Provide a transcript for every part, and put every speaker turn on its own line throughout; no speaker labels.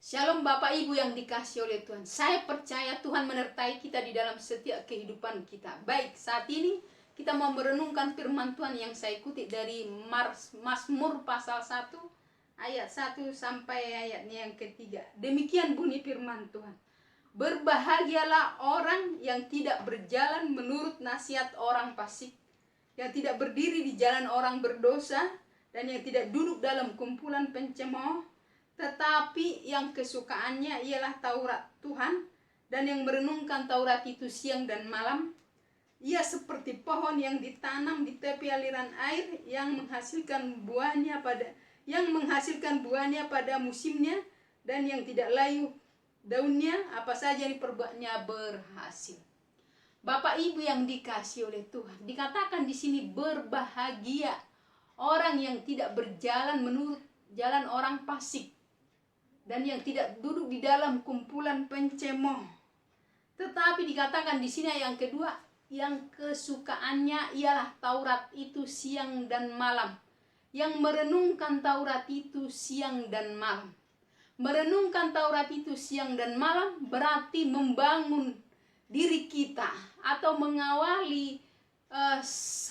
Shalom Bapak Ibu yang dikasihi oleh Tuhan. Saya percaya Tuhan menyertai kita di dalam setiap kehidupan kita. Baik, saat ini kita mau merenungkan firman Tuhan yang saya kutip dari Mazmur pasal 1 ayat 1 sampai ayatnya yang ketiga. Demikian bunyi firman Tuhan. Berbahagialah orang yang tidak berjalan menurut nasihat orang fasik, yang tidak berdiri di jalan orang berdosa, dan yang tidak duduk dalam kumpulan pencemooh, tetapi yang kesukaannya ialah Taurat Tuhan, dan yang merenungkan Taurat itu siang dan malam. Ia seperti pohon yang ditanam di tepi aliran air, yang menghasilkan buahnya pada musimnya, dan yang tidak layu daunnya, apa saja yang diperbuatnya berhasil. Bapak Ibu yang dikasihi oleh Tuhan, dikatakan di sini berbahagia orang yang tidak berjalan menurut jalan orang fasik, dan yang tidak duduk di dalam kumpulan pencemooh. Tetapi dikatakan di sini yang kedua, yang kesukaannya ialah Taurat itu siang dan malam. Yang merenungkan Taurat itu siang dan malam. Merenungkan Taurat itu siang dan malam berarti membangun diri kita atau mengawali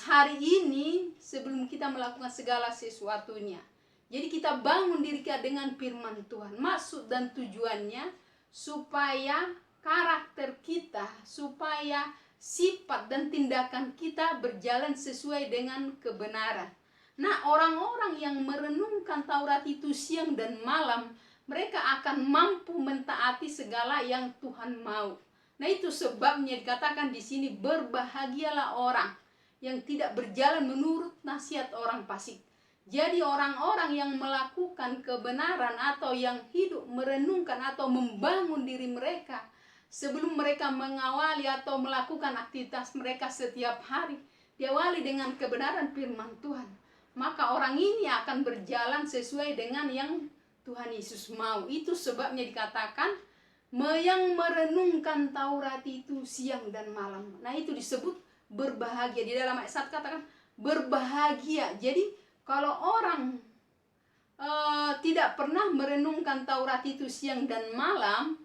hari ini sebelum kita melakukan segala sesuatunya. Jadi kita bangun diri kita dengan firman Tuhan. Maksud dan tujuannya supaya karakter kita, supaya sifat dan tindakan kita berjalan sesuai dengan kebenaran. Nah, orang-orang yang merenungkan Taurat itu siang dan malam, mereka akan mampu mentaati segala yang Tuhan mau. Nah, itu sebabnya dikatakan di sini berbahagialah orang yang tidak berjalan menurut nasihat orang fasik. Jadi orang-orang yang melakukan kebenaran atau yang hidup merenungkan atau membangun diri mereka sebelum mereka mengawali atau melakukan aktivitas mereka setiap hari diawali dengan kebenaran firman Tuhan, maka orang ini akan berjalan sesuai dengan yang Tuhan Yesus mau. Itu sebabnya dikatakan yang merenungkan Taurat itu siang dan malam. Nah, itu disebut berbahagia. Di dalam ayat 1 katakan berbahagia. Jadi kalau orang tidak pernah merenungkan Taurat itu siang dan malam,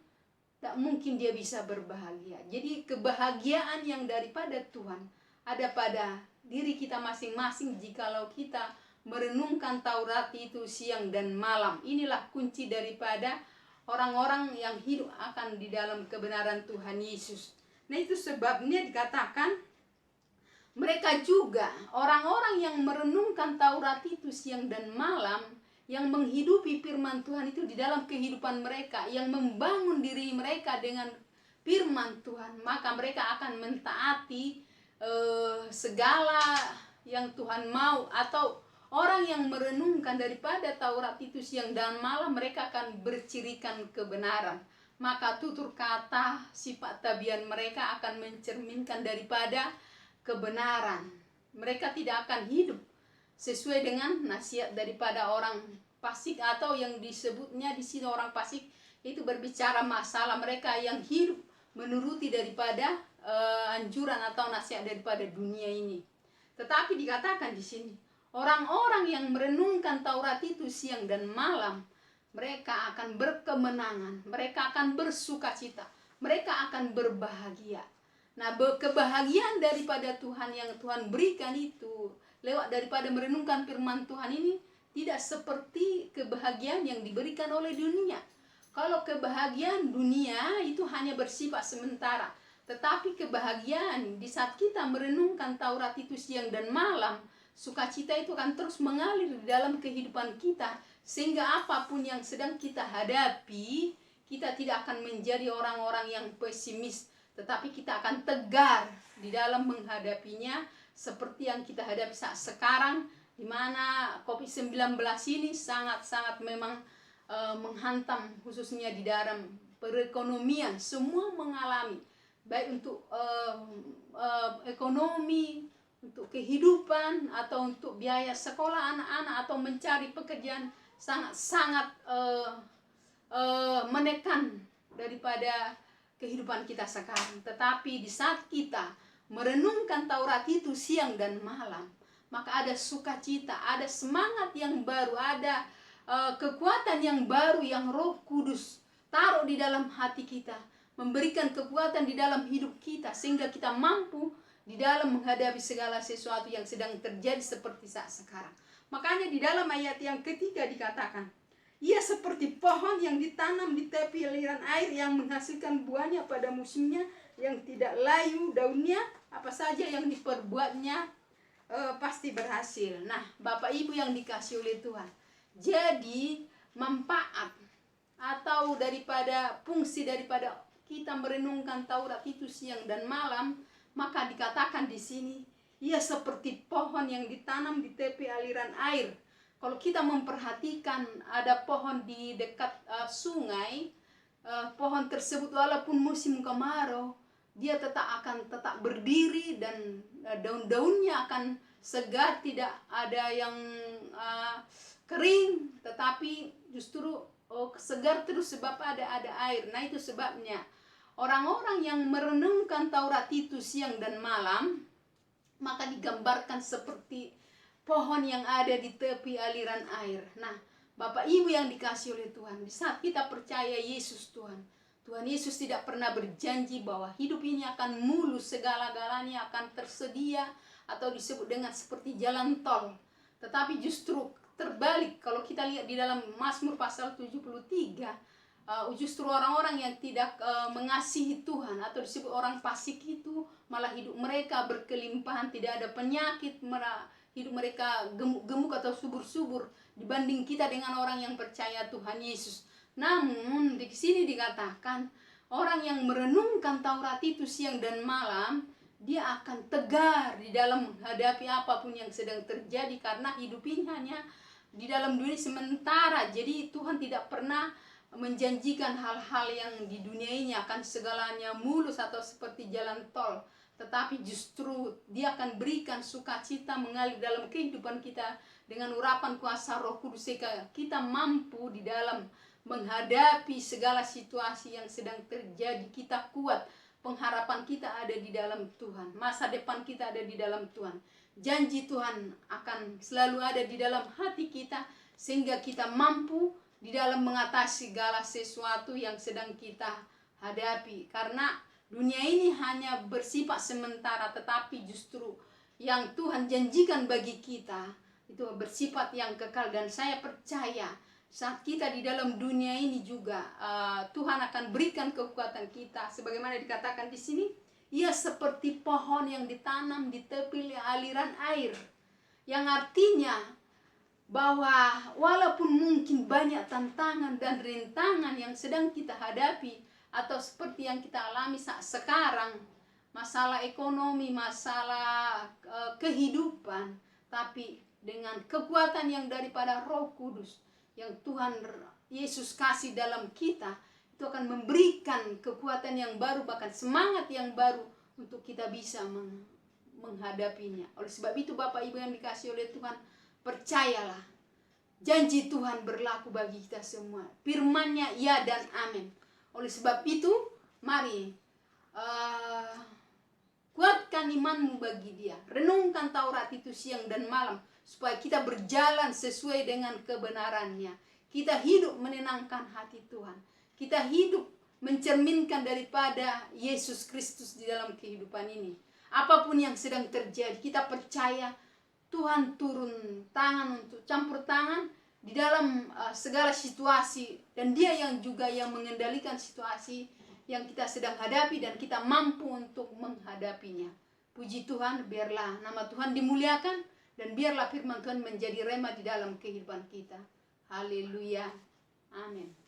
tak mungkin dia bisa berbahagia. Jadi kebahagiaan yang daripada Tuhan ada pada diri kita masing-masing jikalau kita merenungkan Taurat itu siang dan malam. Inilah kunci daripada orang-orang yang hidup akan di dalam kebenaran Tuhan Yesus. Nah, itu sebabnya dikatakan mereka juga orang-orang yang merenungkan Taurat itu siang dan malam, yang menghidupi firman Tuhan itu di dalam kehidupan mereka, yang membangun diri mereka dengan firman Tuhan, maka mereka akan mentaati segala yang Tuhan mau. Atau orang yang merenungkan daripada Taurat itu siang dan malam, mereka akan bercirikan kebenaran. Maka tutur kata, sifat tabiat mereka akan mencerminkan daripada kebenaran. Mereka tidak akan hidup sesuai dengan nasihat daripada orang fasik, atau yang disebutnya di sini orang fasik itu berbicara masalah mereka yang hidup menuruti daripada anjuran atau nasihat daripada dunia ini. Tetapi dikatakan di sini orang-orang yang merenungkan Taurat itu siang dan malam, mereka akan berkemenangan, mereka akan bersukacita, mereka akan berbahagia. Nah, kebahagiaan daripada Tuhan yang Tuhan berikan itu lewat daripada merenungkan firman Tuhan ini tidak seperti kebahagiaan yang diberikan oleh dunia. Kalau kebahagiaan dunia itu hanya bersifat sementara, tetapi kebahagiaan di saat kita merenungkan Taurat itu siang dan malam, sukacita itu akan terus mengalir di dalam kehidupan kita, sehingga apapun yang sedang kita hadapi, kita tidak akan menjadi orang-orang yang pesimis, tetapi kita akan tegar di dalam menghadapinya, seperti yang kita hadapi saat sekarang, di mana COVID-19 ini sangat-sangat memang menghantam, khususnya di dalam perekonomian. Semua mengalami, baik untuk ekonomi, untuk kehidupan, atau untuk biaya sekolah anak-anak, atau mencari pekerjaan, sangat-sangat menekan daripada kehidupan kita sekarang. Tetapi di saat kita merenungkan Taurat itu siang dan malam, maka ada sukacita, ada semangat yang baru, ada kekuatan yang baru yang Roh Kudus taruh di dalam hati kita, memberikan kekuatan di dalam hidup kita sehingga kita mampu di dalam menghadapi segala sesuatu yang sedang terjadi seperti saat sekarang. Makanya di dalam ayat yang ketiga dikatakan, ia seperti pohon yang ditanam di tepi aliran air yang menghasilkan buahnya pada musimnya, yang tidak layu daunnya, apa saja yang diperbuatnya pasti berhasil. Nah, Bapak Ibu yang dikasih oleh Tuhan, jadi manfaat atau daripada fungsi daripada kita merenungkan Taurat itu siang dan malam, maka dikatakan di sini, ia seperti pohon yang ditanam di tepi aliran air. Kalau kita memperhatikan ada pohon di dekat sungai, pohon tersebut walaupun musim kemarau, dia akan tetap berdiri dan daun-daunnya akan segar, tidak ada yang kering, tetapi justru segar terus sebab ada air. Nah, itu sebabnya orang-orang yang merenungkan Taurat itu siang dan malam, maka digambarkan seperti pohon yang ada di tepi aliran air. Nah, Bapak Ibu yang dikasih oleh Tuhan, di saat kita percaya Yesus Tuhan Yesus tidak pernah berjanji bahwa hidup ini akan mulus, segala-galanya akan tersedia atau disebut dengan seperti jalan tol. Tetapi justru terbalik, kalau kita lihat di dalam Mazmur pasal 73, justru orang-orang yang tidak mengasihi Tuhan atau disebut orang fasik itu, malah hidup mereka berkelimpahan, tidak ada penyakit, hidup mereka gemuk atau subur-subur dibanding kita dengan orang yang percaya Tuhan Yesus. Namun di sini dikatakan orang yang merenungkan Taurat itu siang dan malam, dia akan tegar di dalam menghadapi apapun yang sedang terjadi, karena hidup ini hanya di dalam dunia sementara. Jadi Tuhan tidak pernah menjanjikan hal-hal yang di dunia ini akan segalanya mulus atau seperti jalan tol, tetapi justru dia akan berikan sukacita mengalir dalam kehidupan kita dengan urapan kuasa Roh Kudus, sehingga kita mampu di dalam menghadapi segala situasi yang sedang terjadi. Kita kuat, pengharapan kita ada di dalam Tuhan, masa depan kita ada di dalam Tuhan, janji Tuhan akan selalu ada di dalam hati kita, sehingga kita mampu di dalam mengatasi segala sesuatu yang sedang kita hadapi. Karena dunia ini hanya bersifat sementara, tetapi justru yang Tuhan janjikan bagi kita itu bersifat yang kekal. Dan saya percaya saat kita di dalam dunia ini juga Tuhan akan berikan kekuatan kita, sebagaimana dikatakan di sini, ia seperti pohon yang ditanam di tepi aliran air, yang artinya bahwa walaupun mungkin banyak tantangan dan rintangan yang sedang kita hadapi atau seperti yang kita alami saat sekarang, masalah ekonomi, masalah kehidupan, tapi dengan kekuatan yang daripada Roh Kudus yang Tuhan Yesus kasih dalam kita, itu akan memberikan kekuatan yang baru, bahkan semangat yang baru untuk kita bisa menghadapinya. Oleh sebab itu Bapak Ibu yang dikasih oleh Tuhan, percayalah, janji Tuhan berlaku bagi kita semua. Firman-Nya ya dan amin. Oleh sebab itu, mari kuatkan imanmu bagi Dia. Renungkan Taurat itu siang dan malam, supaya kita berjalan sesuai dengan kebenarannya. Kita hidup menenangkan hati Tuhan. Kita hidup mencerminkan daripada Yesus Kristus di dalam kehidupan ini. Apapun yang sedang terjadi, kita percaya Tuhan turun tangan untuk campur tangan di dalam segala situasi. Dan Dia yang juga yang mengendalikan situasi yang kita sedang hadapi, dan kita mampu untuk menghadapinya. Puji Tuhan, biarlah nama Tuhan dimuliakan, dan biarlah firman Tuhan menjadi rema di dalam kehidupan kita. Haleluya. Amin.